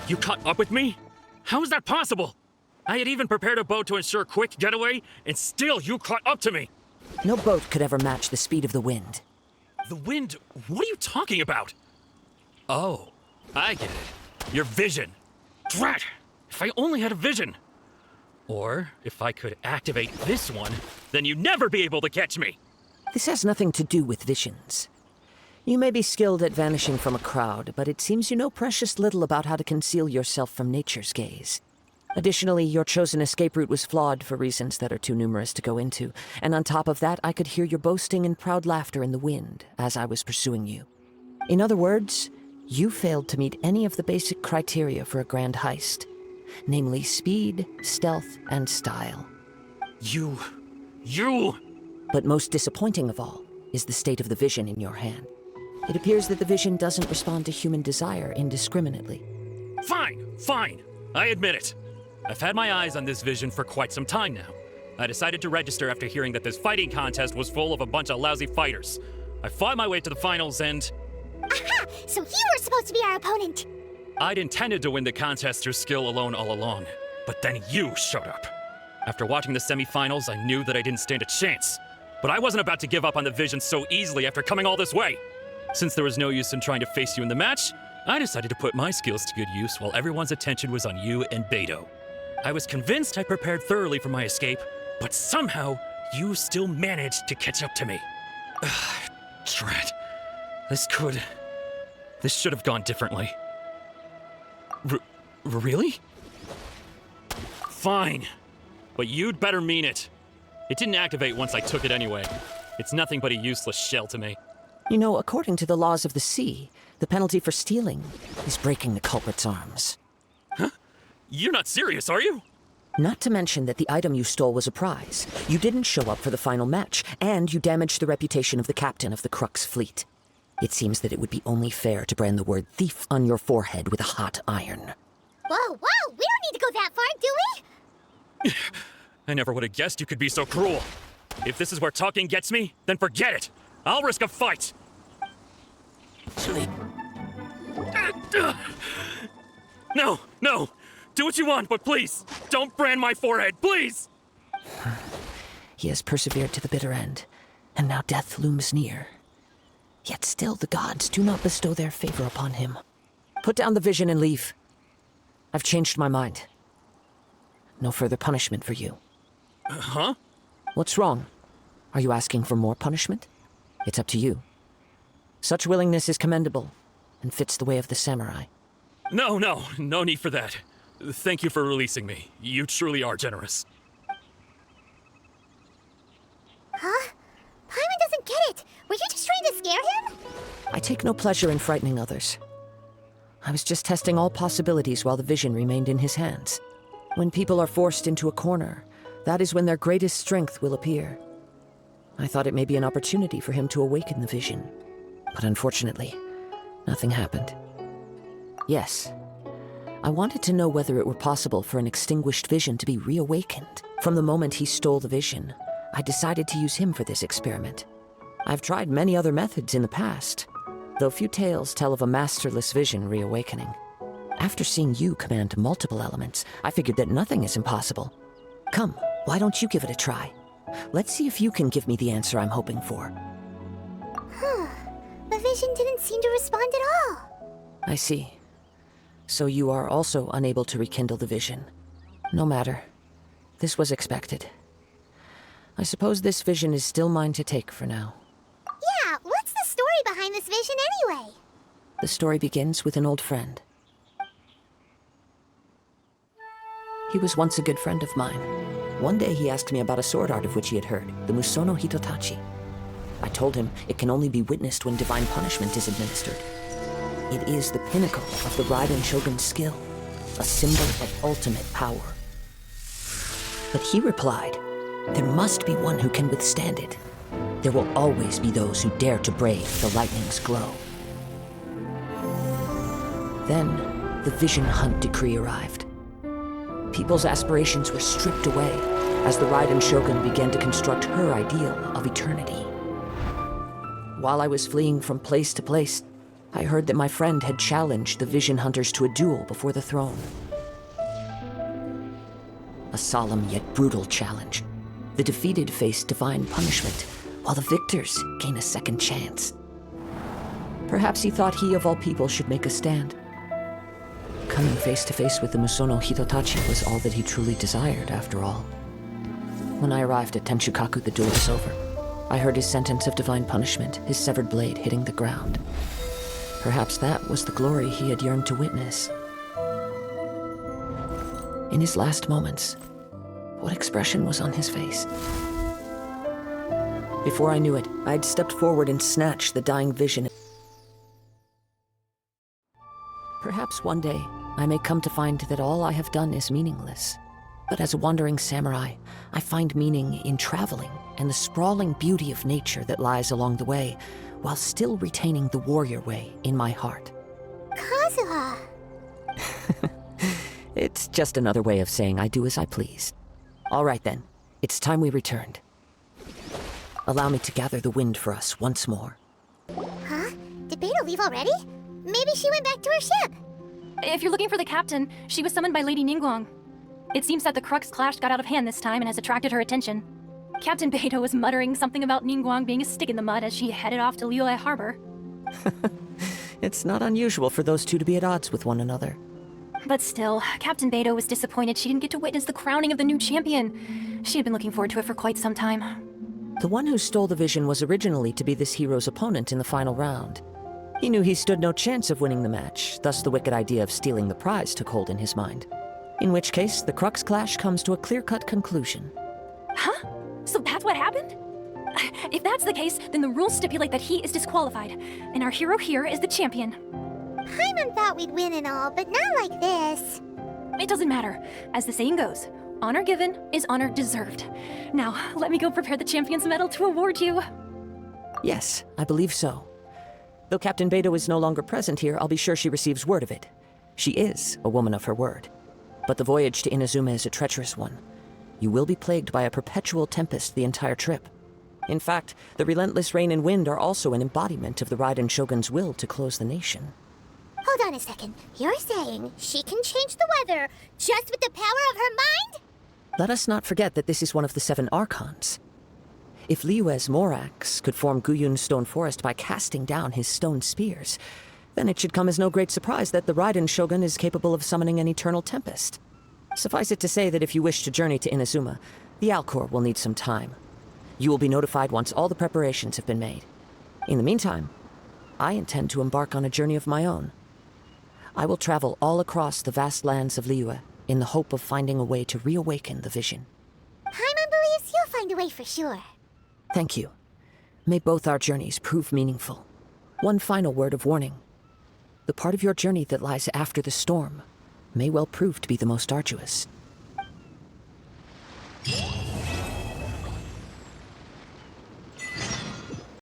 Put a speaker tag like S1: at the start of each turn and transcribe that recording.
S1: You caught up with me? How is that possible? I had even prepared a boat to ensure a quick getaway, and still you caught up to me!
S2: No boat could ever match the speed of the wind.
S1: The wind? What are you talking about? Oh, I get it. Your vision. Drat! If I only had a vision! Or, if I could activate this one, then you'd never be able to catch me!
S2: This has nothing to do with visions. You may be skilled at vanishing from a crowd, but it seems you know precious little about how to conceal yourself from nature's gaze. Additionally, your chosen escape route was flawed for reasons that are too numerous to go into, and on top of that, I could hear your boasting and proud laughter in the wind as I was pursuing you. In other words, you failed to meet any of the basic criteria for a grand heist, namely speed, stealth, and style.
S1: You...
S2: But most disappointing of all is the state of the vision in your hand. It appears that the vision doesn't respond to human desire indiscriminately.
S1: Fine. I admit it. I've had my eyes on this vision for quite some time now. I decided to register after hearing that this fighting contest was full of a bunch of lousy fighters. I fought my way to the finals and...
S3: Aha! So you were supposed to be our opponent!
S1: I'd intended to win the contest through skill alone all along, but then you showed up. After watching the semifinals, I knew that I didn't stand a chance. But I wasn't about to give up on the vision so easily after coming all this way. Since there was no use in trying to face you in the match, I decided to put my skills to good use while everyone's attention was on you and Beto. I was convinced I prepared thoroughly for my escape, but somehow you still managed to catch up to me. Drat. This should have gone differently. Really? Fine. But you'd better mean it. It didn't activate once I took it anyway. It's nothing but a useless shell to me.
S2: You know, according to the laws of the sea, the penalty for stealing is breaking the culprit's arms.
S1: Huh? You're not serious, are you?
S2: Not to mention that the item you stole was a prize. You didn't show up for the final match, and you damaged the reputation of the captain of the Crux fleet. It seems that it would be only fair to brand the word thief on your forehead with a hot iron.
S3: Whoa, we don't need to go that far, do we?
S1: I never would have guessed you could be so cruel. If this is where talking gets me, then forget it. I'll risk a fight. No. Do what you want, but please, don't brand my forehead, please!
S2: He has persevered to the bitter end, and now death looms near. Yet still the gods do not bestow their favor upon him. Put down the vision and leave. I've changed my mind. No further punishment for you.
S1: Huh?
S2: What's wrong? Are you asking for more punishment? It's up to you. Such willingness is commendable, and fits the way of the samurai.
S1: No need for that. Thank you for releasing me. You truly are generous.
S3: Huh? Paimon doesn't get it. Were you just trying to scare him?
S2: I take no pleasure in frightening others. I was just testing all possibilities while the vision remained in his hands. When people are forced into a corner, that is when their greatest strength will appear. I thought it may be an opportunity for him to awaken the vision. But unfortunately, nothing happened. Yes, I wanted to know whether it were possible for an extinguished vision to be reawakened. From the moment he stole the vision, I decided to use him for this experiment. I've tried many other methods in the past, though few tales tell of a masterless vision reawakening. After seeing you command multiple elements, I figured that nothing is impossible. Come, why don't you give it a try? Let's see if you can give me the answer I'm hoping for.
S3: The vision didn't seem to respond at all.
S2: I see. So you are also unable to rekindle the vision. No matter. This was expected. I suppose this vision is still mine to take for now.
S3: Yeah, what's the story behind this vision anyway?
S2: The story begins with an old friend. He was once a good friend of mine. One day he asked me about a sword art of which he had heard, the Musono Hitotachi. I told him it can only be witnessed when divine punishment is administered. It is the pinnacle of the Raiden Shogun's skill, a symbol of ultimate power. But he replied, there must be one who can withstand it. There will always be those who dare to brave the lightning's glow. Then, the Vision Hunt decree arrived. People's aspirations were stripped away as the Raiden Shogun began to construct her ideal of eternity. While I was fleeing from place to place, I heard that my friend had challenged the Vision Hunters to a duel before the throne. A solemn yet brutal challenge. The defeated face divine punishment, while the victors gain a second chance. Perhaps he thought he of all people should make a stand. Coming face to face with the Musono Hitotachi was all that he truly desired, after all. When I arrived at Tenchukaku, the duel was over. I heard his sentence of divine punishment, his severed blade hitting the ground. Perhaps that was the glory he had yearned to witness. In his last moments, what expression was on his face? Before I knew it, I'd stepped forward and snatched the dying vision. Perhaps one day, I may come to find that all I have done is meaningless. But as a wandering samurai, I find meaning in traveling and the sprawling beauty of nature that lies along the way, while still retaining the warrior way in my heart.
S3: Kazuha!
S2: It's just another way of saying I do as I please. All right then, it's time we returned. Allow me to gather the wind for us once more.
S3: Huh? Did Beto leave already? Maybe she went back to her ship.
S4: If you're looking for the captain, she was summoned by Lady Ningguang. It seems that the Crux clash got out of hand this time and has attracted her attention. Captain Beto was muttering something about Ningguang being a stick in the mud as she headed off to Liyue Harbor.
S2: It's not unusual for those two to be at odds with one another.
S4: But still, Captain Beto was disappointed she didn't get to witness the crowning of the new champion. She had been looking forward to it for quite some time.
S2: The one who stole the vision was originally to be this hero's opponent in the final round. He knew he stood no chance of winning the match, thus the wicked idea of stealing the prize took hold in his mind. In which case, the Crux clash comes to a clear-cut conclusion.
S4: Huh? So that's what happened? If that's the case, then the rules stipulate that he is disqualified, and our hero here is the champion.
S3: Paimon thought we'd win and all, but not like this.
S4: It doesn't matter. As the saying goes, honor given is honor deserved. Now, let me go prepare the champion's medal to award you.
S2: Yes, I believe so. Though Captain Beto is no longer present here, I'll be sure she receives word of it. She is a woman of her word. But the voyage to Inazuma is a treacherous one. You will be plagued by a perpetual tempest the entire trip. In fact, the relentless rain and wind are also an embodiment of the Raiden Shogun's will to close the nation.
S3: Hold on a second. You're saying she can change the weather just with the power of her mind?
S2: Let us not forget that this is one of the 7 Archons. If Liyue's Morax could form Guyun's stone forest by casting down his stone spears, then it should come as no great surprise that the Raiden Shogun is capable of summoning an eternal tempest. Suffice it to say that if you wish to journey to Inazuma, the Alcor will need some time. You will be notified once all the preparations have been made. In the meantime, I intend to embark on a journey of my own. I will travel all across the vast lands of Liyue in the hope of finding a way to reawaken the vision.
S3: Paimon believes you'll find a way for sure.
S2: Thank you. May both our journeys prove meaningful. One final word of warning. The part of your journey that lies after the storm may well prove to be the most arduous.